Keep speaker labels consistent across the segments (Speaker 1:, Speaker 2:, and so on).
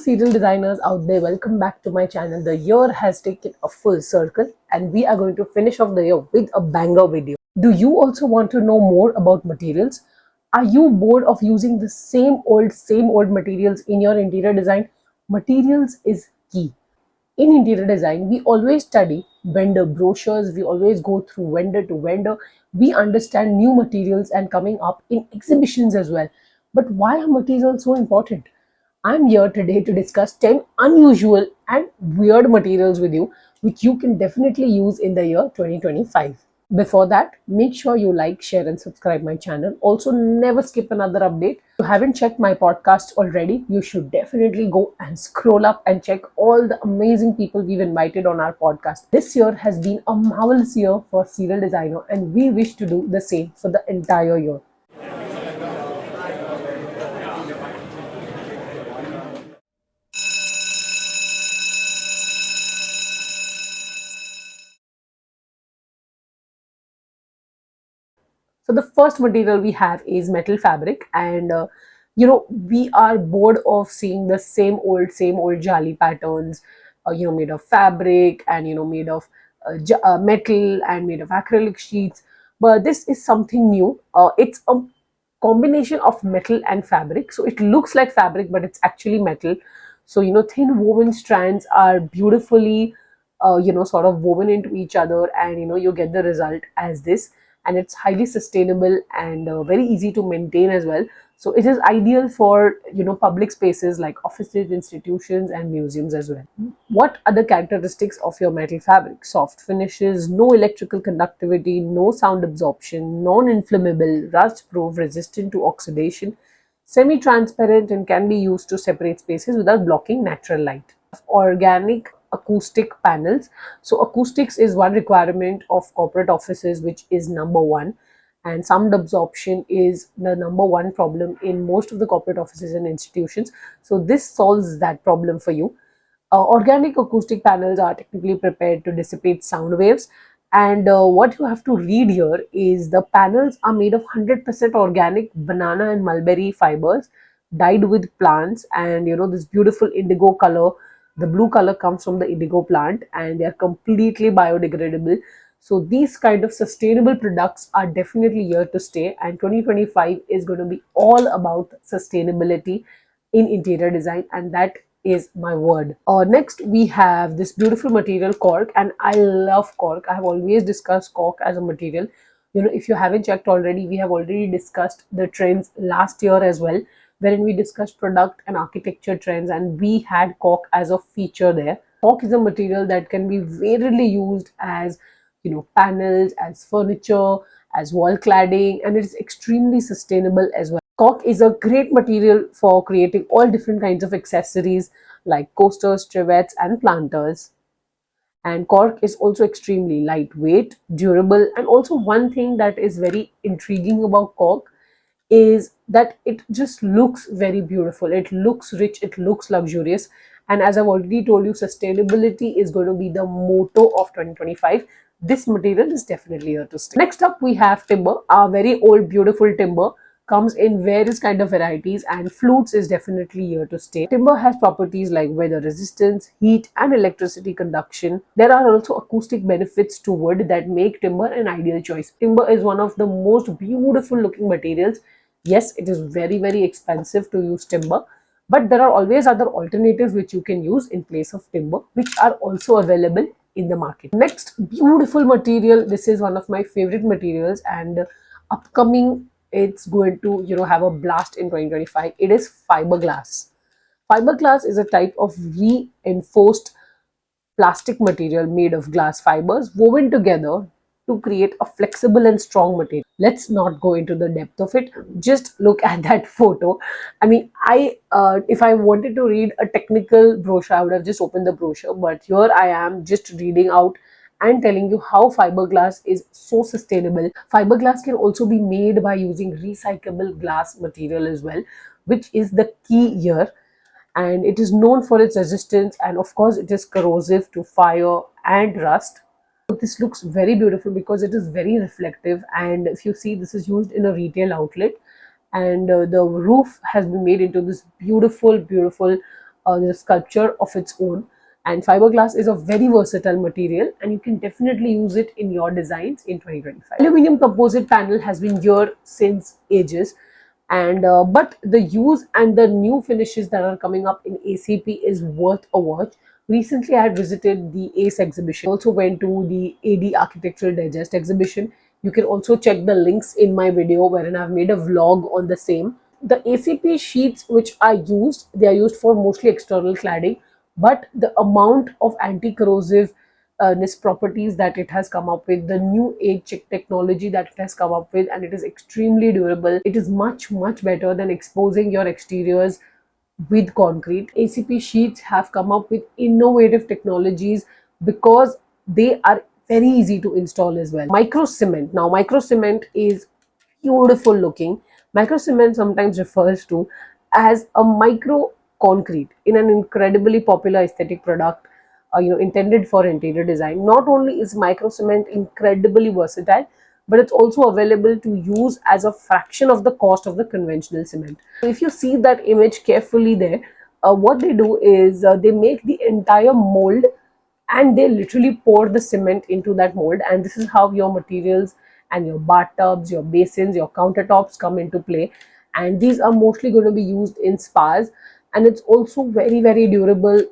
Speaker 1: serial designers out there, welcome back to my channel. The year has taken a full circle and we are going to finish off the year with a banger video. Do you also want to know more about materials? Are you bored of using the same old materials in your interior design? Materials is key. In interior design, we always study vendor brochures, we always go through vendor to vendor, we understand new materials and coming up in exhibitions as well. But why are materials so important? I'm here today to discuss 10 unusual and weird materials with you, which you can definitely use in the year 2025. Before that, make sure you like, share, and subscribe my channel. Also, never skip another update. If you haven't checked my podcast already, you should definitely go and scroll up and check all the amazing people we've invited on our podcast. This year has been a marvelous year for serial designer, and we wish to do the same for the entire year. So the first material we have is metal fabric, and we are bored of seeing the same old jali patterns, made of fabric and made of metal and made of acrylic sheets. But this is something new. It's a combination of metal and fabric, so it looks like fabric, but it's actually metal. So thin woven strands are beautifully, sort of woven into each other, and you get the result as this, and it's highly sustainable and very easy to maintain as well. So it is ideal for public spaces like offices, institutions, and museums as well. What are the characteristics of your metal fabric? Soft finishes, no electrical conductivity, no sound absorption, non-inflammable, rust proof, resistant to oxidation, semi-transparent, and can be used to separate spaces without blocking natural light. Organic acoustic panels. So acoustics is one requirement of corporate offices, which is number one, and sound absorption is the number one problem in most of the corporate offices and institutions. So this solves that problem for you. Organic acoustic panels are technically prepared to dissipate sound waves, and what you have to read here is the panels are made of 100% organic banana and mulberry fibers dyed with plants, and this beautiful indigo color. The blue color comes from the indigo plant, and they are completely biodegradable. So these kind of sustainable products are definitely here to stay, and 2025 is going to be all about sustainability in interior design, and that is my word. Next, we have this beautiful material cork, and I love cork. I have always discussed cork as a material. If you haven't checked already, we have already discussed the trends last year as well, wherein we discussed product and architecture trends, and we had cork as a feature there. Cork is a material that can be variedly used as panels, as furniture, as wall cladding, and it is extremely sustainable as well. Cork is a great material for creating all different kinds of accessories like coasters, trivets, and planters. And cork is also extremely lightweight, durable, and also one thing that is very intriguing about cork is that it just looks very beautiful. It looks rich, it looks luxurious. And as I've already told you, sustainability is going to be the motto of 2025. This material is definitely here to stay. Next up, we have timber. Our very old, beautiful timber comes in various kind of varieties, and flutes is definitely here to stay. Timber has properties like weather resistance, heat, and electricity conduction. There are also acoustic benefits to wood that make timber an ideal choice. Timber is one of the most beautiful looking materials. Yes, it is very expensive to use timber, but there are always other alternatives which you can use in place of timber, which are also available in the market. Next beautiful material, this is one of my favorite materials, and upcoming it's going to have a blast in 2025. It is fiberglass. Fiberglass is a type of reinforced plastic material made of glass fibers woven together to create a flexible and strong material. Let's not go into the depth of it. Just look at that photo. I mean, if I wanted to read a technical brochure, I would have just opened the brochure. But here I am just reading out and telling you how fiberglass is so sustainable. Fiberglass can also be made by using recyclable glass material as well, which is the key here. And it is known for its resistance, and of course it is corrosive to fire and rust. This looks very beautiful because it is very reflective, and if you see, this is used in a retail outlet, and the roof has been made into this beautiful the sculpture of its own. And fiberglass is a very versatile material, and you can definitely use it in your designs in 2025. Aluminium composite panel has been here since ages, and but the use and the new finishes that are coming up in ACP is worth a watch. Recently, I had visited the ACE exhibition. Also went to the AD Architectural Digest exhibition. You can also check the links in my video wherein I've made a vlog on the same. The ACP sheets which are used, they are used for mostly external cladding, but the amount of anti-corrosive properties that it has come up with, the new age technology that it has come up with, and it is extremely durable. It is much better than exposing your exteriors with concrete. ACP sheets have come up with innovative technologies because they are very easy to install as well. Micro cement. Now, micro cement is beautiful looking. Micro cement sometimes refers to as a micro concrete in an incredibly popular aesthetic product, intended for interior design. Not only is micro cement incredibly versatile, but it's also available to use as a fraction of the cost of the conventional cement. So if you see that image carefully there, what they do is they make the entire mold, and they literally pour the cement into that mold, and this is how your materials and your bathtubs, your basins, your countertops come into play. And these are mostly going to be used in spas, and it's also very durable,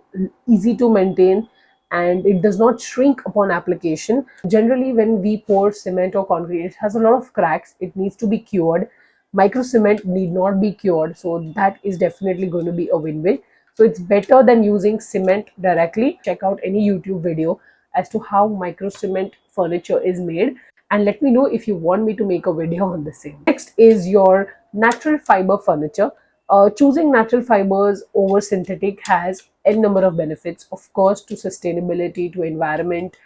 Speaker 1: easy to maintain, and it does not shrink upon application. Generally, when we pour cement or concrete, it has a lot of cracks, it needs to be cured. Micro cement need not be cured, so that is definitely going to be a win-win. So it's better than using cement directly. Check out any YouTube video as to how micro cement furniture is made, and let me know if you want me to make a video on the same. Next is your natural fiber furniture. Choosing natural fibers over synthetic has n number of benefits, of course, to sustainability, to environment,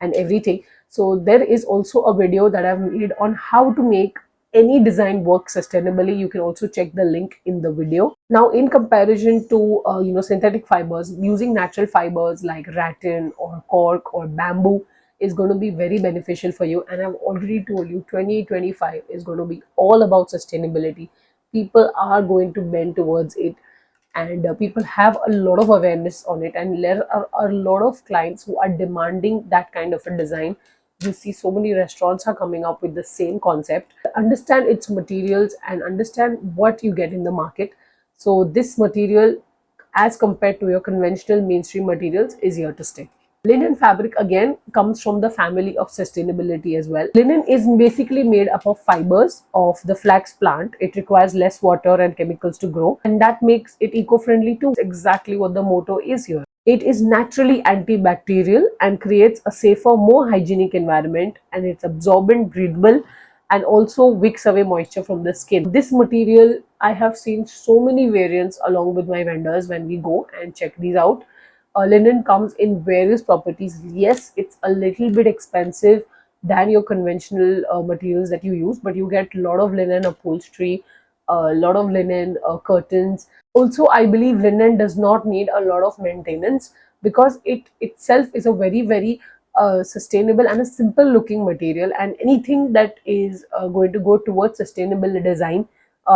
Speaker 1: and everything. So there is also a video that I've made on how to make any design work sustainably. You can also check the link in the video. Now, in comparison to synthetic fibers, using natural fibers like rattan or cork or bamboo is going to be very beneficial for you. And I've already told you 2025 is going to be all about sustainability. People are going to bend towards it, and people have a lot of awareness on it, and there are a lot of clients who are demanding that kind of a design. You see so many restaurants are coming up with the same concept. Understand its materials and understand what you get in the market. So this material, as compared to your conventional mainstream materials, is here to stay. Linen fabric again comes from the family of sustainability as well. Linen is basically made up of fibers of the flax plant. It requires less water and chemicals to grow, and that makes it eco-friendly too. Exactly what the motto is here. It is naturally antibacterial and creates a safer, more hygienic environment, and it's absorbent, breathable, and also wicks away moisture from the skin. This material, I have seen so many variants along with my vendors when we go and check these out. Linen comes in various properties. Yes, it's a little bit expensive than your conventional materials that you use, but you get a lot of linen upholstery, a lot of linen curtains. Also, I believe linen does not need a lot of maintenance because it itself is a very sustainable and a simple looking material, and anything that is going to go towards sustainable design,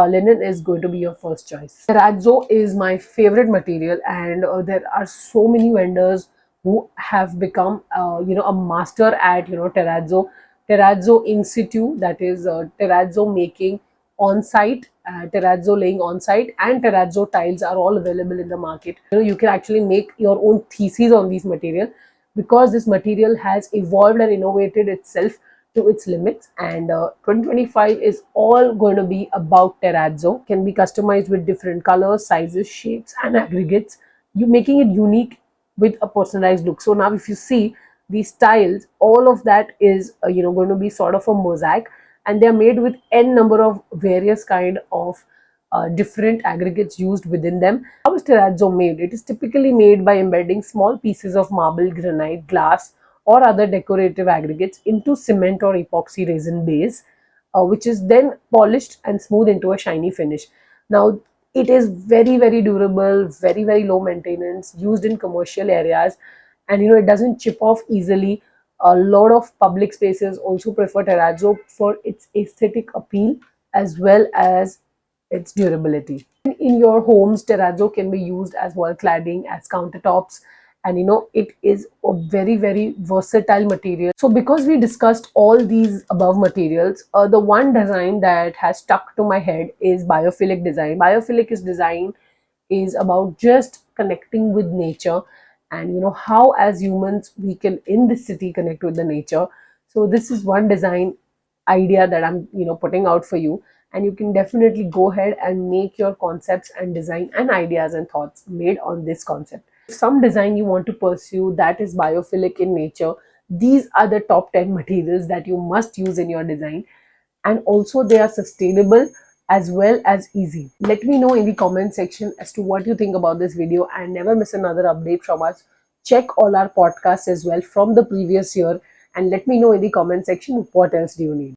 Speaker 1: linen is going to be your first choice. Terrazzo is my favorite material, and there are so many vendors who have become a master at terrazzo in situ, that is terrazzo making on site, terrazzo laying on site, and terrazzo tiles are all available in the market. You can actually make your own theses on these material because this material has evolved and innovated itself to its limits. And 2025 is all going to be about terrazzo. Can be customized with different colors, sizes, shapes, and aggregates, you making it unique with a personalized look. So now if you see these tiles, all of that is going to be sort of a mosaic, and they are made with n number of various kind of different aggregates used within them. How is terrazzo made? It is typically made by embedding small pieces of marble, granite, glass, or other decorative aggregates into cement or epoxy resin base, which is then polished and smooth into a shiny finish. Now, it is very durable, very low maintenance, used in commercial areas, and it doesn't chip off easily. A lot of public spaces also prefer terrazzo for its aesthetic appeal as well as its durability. In your homes, terrazzo can be used as wall cladding, as countertops, and it is a very, very versatile material. So because we discussed all these above materials, the one design that has stuck to my head is biophilic design. Biophilic is design is about just connecting with nature, and how as humans we can in this city connect with the nature. So this is one design idea that I'm putting out for you, and you can definitely go ahead and make your concepts and design and ideas and thoughts made on this concept. If some design you want to pursue that is biophilic in nature, these are the top 10 materials that you must use in your design, and also they are sustainable as well as easy. Let me know in the comment section as to what you think about this video, and never miss another update from us. Check all our podcasts as well from the previous year, and let me know in the comment section what else do you need.